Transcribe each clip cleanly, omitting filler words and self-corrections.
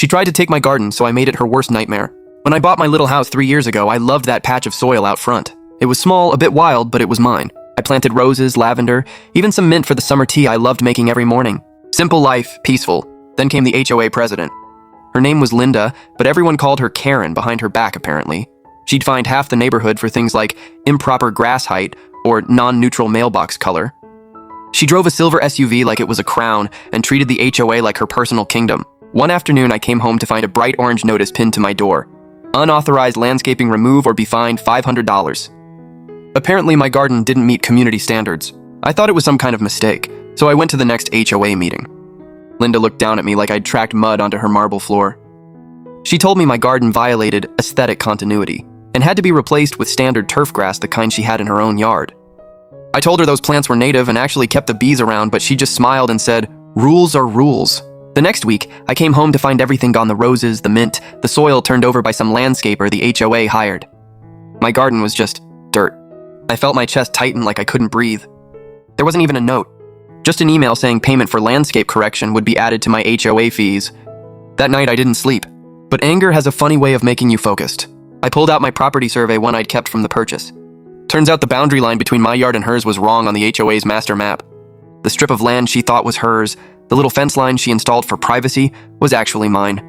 She tried to take my garden, so I made it her worst nightmare. When I bought my little house 3 years ago, I loved that patch of soil out front. It was small, a bit wild, but it was mine. I planted roses, lavender, even some mint for the summer tea I loved making every morning. Simple life, peaceful. Then came the HOA president. Her name was Linda, but everyone called her Karen behind her back, apparently. She'd fined half the neighborhood for things like improper grass height or non-neutral mailbox color. She drove a silver SUV like it was a crown and treated the HOA like her personal kingdom. One afternoon, I came home to find a bright orange notice pinned to my door. Unauthorized landscaping, remove or be fined $500. Apparently, my garden didn't meet community standards. I thought it was some kind of mistake, so I went to the next HOA meeting. Linda looked down at me like I'd tracked mud onto her marble floor. She told me my garden violated aesthetic continuity and had to be replaced with standard turf grass, the kind she had in her own yard. I told her those plants were native and actually kept the bees around, but she just smiled and said, "Rules are rules." The next week, I came home to find everything gone: the roses, the mint, the soil turned over by some landscaper the HOA hired. My garden was just dirt. I felt my chest tighten like I couldn't breathe. There wasn't even a note. Just an email saying payment for landscape correction would be added to my HOA fees. That night I didn't sleep, but anger has a funny way of making you focused. I pulled out my property survey, one I'd kept from the purchase. Turns out the boundary line between my yard and hers was wrong on the HOA's master map. The strip of land she thought was hers, the little fence line she installed for privacy, was actually mine.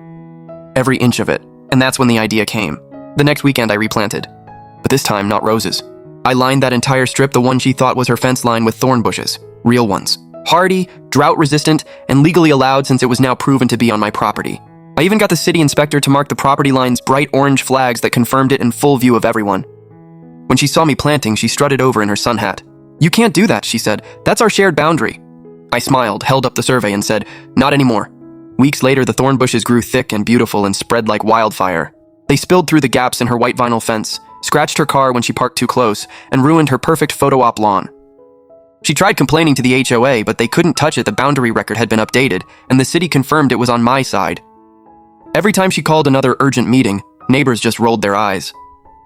Every inch of it, and that's when the idea came. The next weekend I replanted, but this time not roses. I lined that entire strip, the one she thought was her fence line, with thorn bushes, real ones. Hardy, drought-resistant, and legally allowed since it was now proven to be on my property. I even got the city inspector to mark the property line's bright orange flags that confirmed it in full view of everyone. When she saw me planting, she strutted over in her sun hat. "You can't do that," she said. "That's our shared boundary." I smiled, held up the survey, and said, "Not anymore." Weeks later, the thorn bushes grew thick and beautiful and spread like wildfire. They spilled through the gaps in her white vinyl fence, scratched her car when she parked too close, and ruined her perfect photo op lawn. She tried complaining to the HOA, but they couldn't touch it. The boundary record had been updated, and the city confirmed it was on my side. Every time she called another urgent meeting, neighbors just rolled their eyes.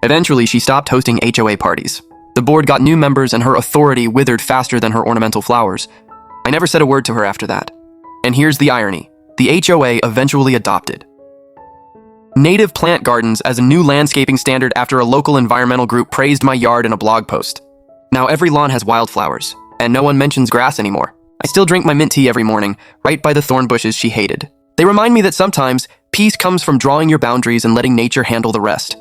Eventually, she stopped hosting HOA parties. The board got new members, and her authority withered faster than her ornamental flowers. I never said a word to her after that. And here's the irony. The HOA eventually adopted native plant gardens as a new landscaping standard after a local environmental group praised my yard in a blog post. Now every lawn has wildflowers, and no one mentions grass anymore. I still drink my mint tea every morning, right by the thorn bushes she hated. They remind me that sometimes peace comes from drawing your boundaries and letting nature handle the rest.